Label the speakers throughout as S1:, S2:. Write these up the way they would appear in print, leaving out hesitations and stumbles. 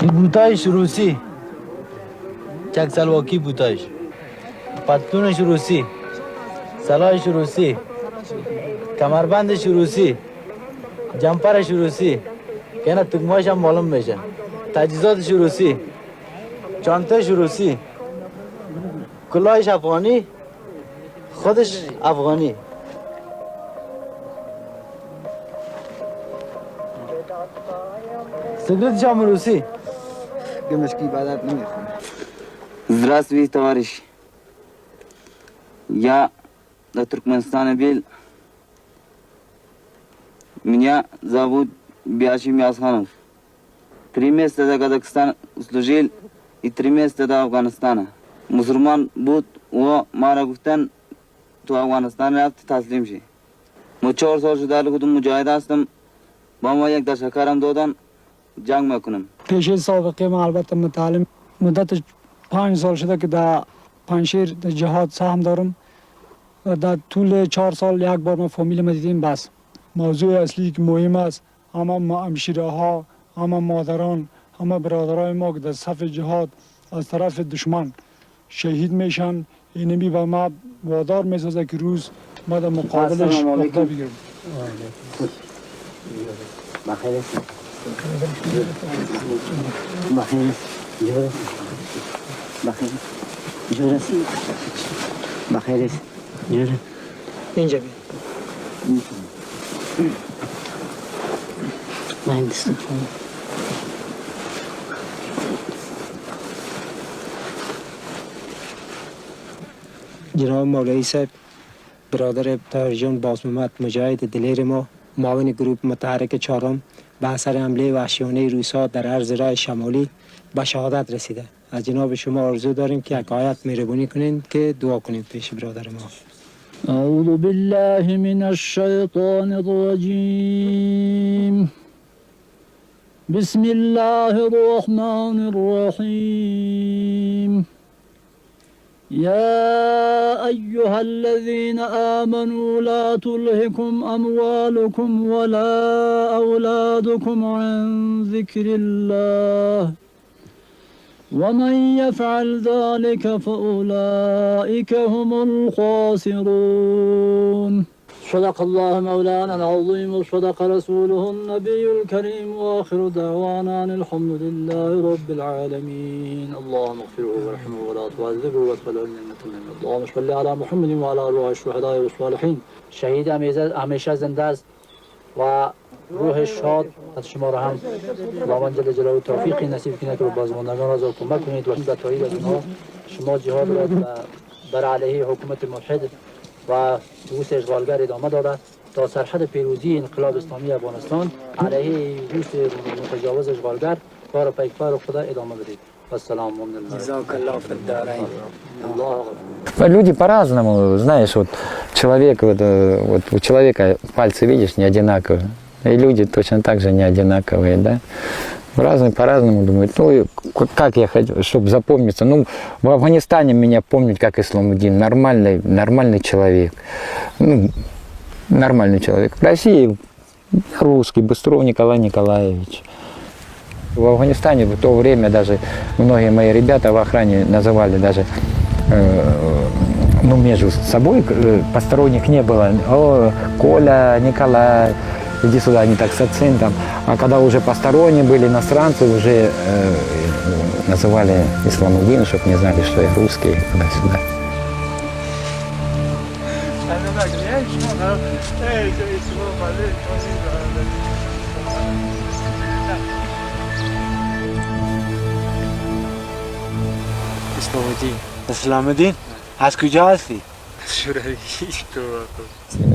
S1: بوتایش روسی، چک سلواکی بوتایش، پتلونش روسی، سلاحش روسی، کمربندش روسی، جمپرش روسی، که نه تکمه‌اش هم معلوم میشه، تجهیزاتش روسی، چانتهش روسی، کلاهش افغانی، خودش افغانی. سگرتش هم روسی.
S2: دمشقی عبادت نمیخونه. Здравствуй, товарищ. Я до Туркменистана был. Меня зовут Биашим Ясханов. 3 месяца до Казахстана служил и 3 месяца до Афганистана. Мусульман буд, о мара гуфтан تو افغانستان رفت تسلیم شی. ما 4 سال شده بودم مجاهد هستم. با ما یک دستشکرم دادن جنگ میکنم.
S3: پیش سابقه ما البته متعلم مدت 5 سال شده که در پنشیر در جهاد سهم دارم. در طول 4 سال یک بار ما فامیل ما دیدیم. بس موضوع اصلی که مهم است همه همشیره ها، همه مادران، همه برادرای ما که در صف جهاد از طرف دشمن شهید میشن، اینمی به ما وادار میسازه که روز ما در مقابلش وقتا بگیرم.
S4: بخیر بخیر بخیر جور است بخیر است جور اینجا بیا مهندس جناب مولوی صاحب برادر طاهر جان بازمحمد مجاهد دلیر ما معاون گروه متحرک 4 به اثر حمله وحشیانه روس‌ها در عرض راه شمالی به شهادت رسیده. از جناب شما آرزو داریم که یک آیت مهربانی کنین که دعا کنیم پیش برادر ما.
S3: اعوذ بالله من الشیطان الرجیم. بسم الله الرحمن الرحیم. يا أيها الذين آمنوا لا تلهكم أموالكم ولا أولادكم عن ذكر الله ومن يفعل ذلك فأولئك هم الخاسرون. صدق الله مولانا العظيم وصدق رسوله النبي الكريم وآخر دعوانا الحمد لله رب العالمين. اللهم اغفره وارحمه ولا تعذبه وادخله الجنة منه. اللهم صل على محمد وعلى أرواح الشهداء والصالحين. شهید همیشه زنده است و روح شاد از شما را هم خداوند جل جلاله توفیقی نصیب کنه که بازماندگان را کمک کنید و به تایید از اونها شما جهاد را بر علیه حکومت ملحد و روس اشغالگر ادامه داده تا سرحد پیروزی انقلاب اسلامی افغانستان علیه روس متجاوز اشغالگر کار پیکار خدا ادامه بدید. والسلام علیکم.
S4: جزاک الله فی الدارین.
S5: Люди по-разному, знаешь, вот человек, вот у человека пальцы, видишь, не одинаковые, и люди точно так же не одинаковые, да, по-разному думают. Ну, как я хочу, чтобы запомниться, ну, в Афганистане меня помнят как Исламудин, нормальный человек, ну, нормальный человек. В России русский, Быстров Николай Николаевич. В Афганистане в то время даже многие мои ребята в охране называли даже, ну, между собой посторонних не было. О, Коля, Николай, иди сюда, они так с акцентом. А когда уже посторонние были, иностранцы, уже называли Исламудин, чтобы не знали, что я русский, туда-сюда.
S1: Исламудин, از کجا هستی؟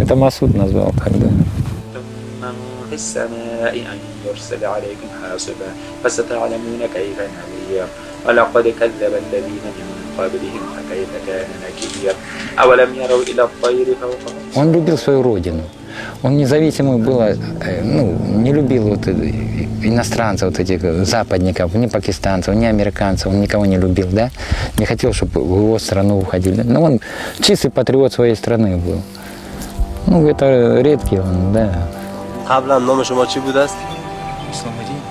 S5: Это Масуд назвал когда.
S6: في السماء أن يرسل عليكم حاصبا فستعلمون كيف نذير ولقد كذب الذين من قبلهم فكيف كان نكير أولم يروا إلى الطير فوقهم.
S5: Он любил свою родину. Он независимый был, ну, не любил вот иностранцев, вот этих западников, ни пакистанцев, ни американцев, он никого не любил, да? Не хотел, чтобы в его страну уходили. Но он чистый патриот своей страны был. Ну, это редкий он, да.
S7: قبلا نام شما چی بود است؟
S1: اسلامدین.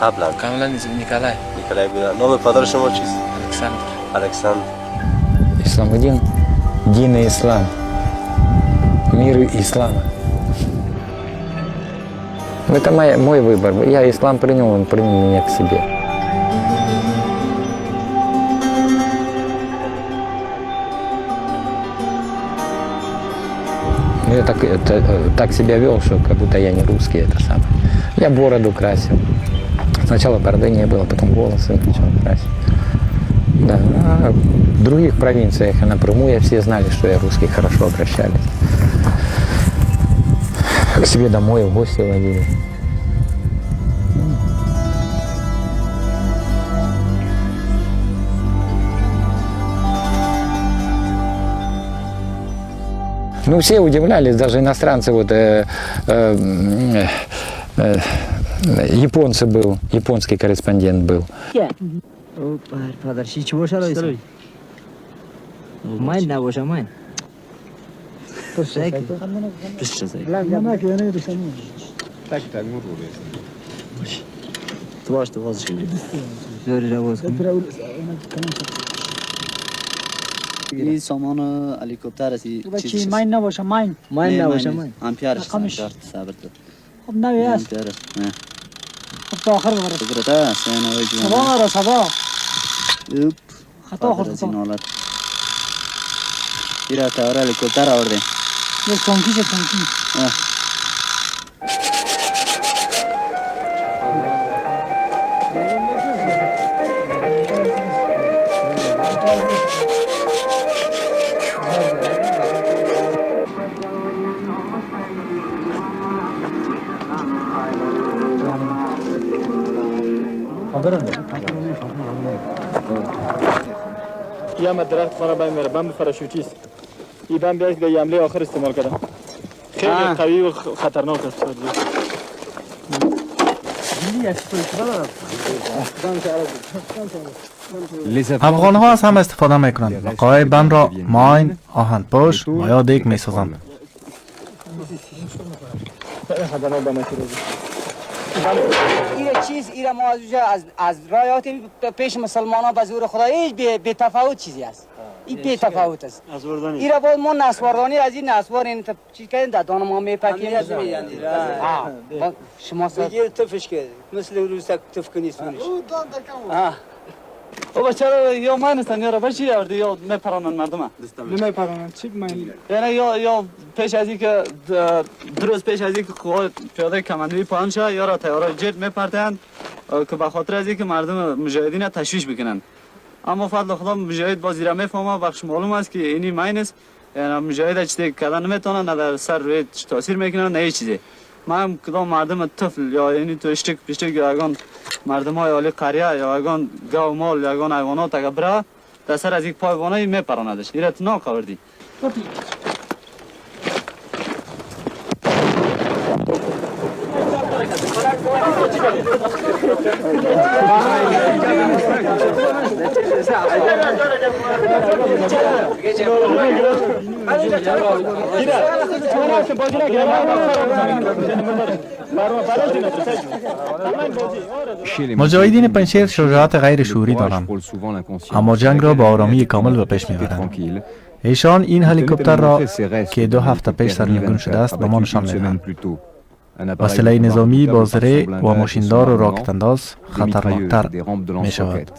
S7: قبلا
S8: کاملا نیکلای
S7: نیکلای بودن. نام پدر شما چیست؟
S8: الکساندر.
S7: الکساندر.
S5: Исламудин, дин и ислам, мир ислама. Это мой выбор. Я ислам принял, он принял меня к себе. Я так себя вел, что как будто я не русский, это самое. Я бороду красил. Сначала бороды не было, потом волосы начал красить. Да. А в других провинциях, напрямую, я все знали, что я русский, хорошо обращались. К себе домой в гости водили. Ну, все удивлялись, даже иностранцы, вот японцы был, японский корреспондент был.
S4: پدرشی چی باشه رایسه؟ من نباشه من پشت تو باش تو بازش کنی زوری رو باز کنی
S2: این سامان هلیکوپتر هستی
S3: چی ماین نباشه ماین
S4: نباشه من
S2: امپیرش
S3: رقمش.
S2: صبر تو
S3: خب نوی است
S2: امپیرش
S3: خب تا آخر ببرد
S2: فکرتا سین آوی جوان
S3: سبا نارا سبا
S2: اوپ
S3: خطا خورد
S2: از این
S3: خطا
S2: حالت ایره تاوره هلیکوپتر آورده
S3: یک تانکی چه تانکی
S9: یا من درخت خانه بهم میره بم پاراشوتیست این بم بیاید که حمله آخر استعمال کردم خیلی قوی و خطرناک است
S10: افغان ها از هم استفاده میکنند و قای بم را ماین، آهن پوش و یا دیگ میسازند.
S11: این چیز ایره ما از رایات پیش مسلمان ها به زور خدا هیچ بی تفاوت چیزی است. این بی تفاوت است. ایره باید ما نسواردانی از این نسوار این چی کردن در دانه ما میپکیم. شما بگیر تفش کرد مثل روز تف کنی سونش.
S9: او چرا یا من هستن یا را چی آورده یا میپرانن مردم
S3: نمیپرانند چی من
S9: یعنی یا پیش از اینکه درست پیش از اینکه قوات پیاده کماندوی پایان شه یا را تیارای جت میپرتند که به خاطر از اینکه مردم مجاهدین تشویش بکنن. اما فضل خدا مجاهد با زیرا میفهمه بخش معلوم است که اینی ماین است، یعنی مجاهد چیزی کردن نمیتونه، نه در سر روی تاثیر میکنه نه هیچ چیزی. من کدام مردم طفل یا یعنی تو اشتک پشتک یا اگان مردم های عالی قریه یا اگان گاو مال یا اگان حیوانات اگه بره در سر از یک پایوانه میپراندش. ایرت ناک آوردی.
S10: مجاهدین پنشیر شجاعت غیر شعوری دارند، اما جنگ را با آرامی کامل به پیش میبرند. ایشان این هلیکوپتر را که 2 هفته پیش سرنگون شده است به ما نشان میدهند. وسیله نظامی با زره و ماشیندار و راکت انداز خطرناکتر می شود.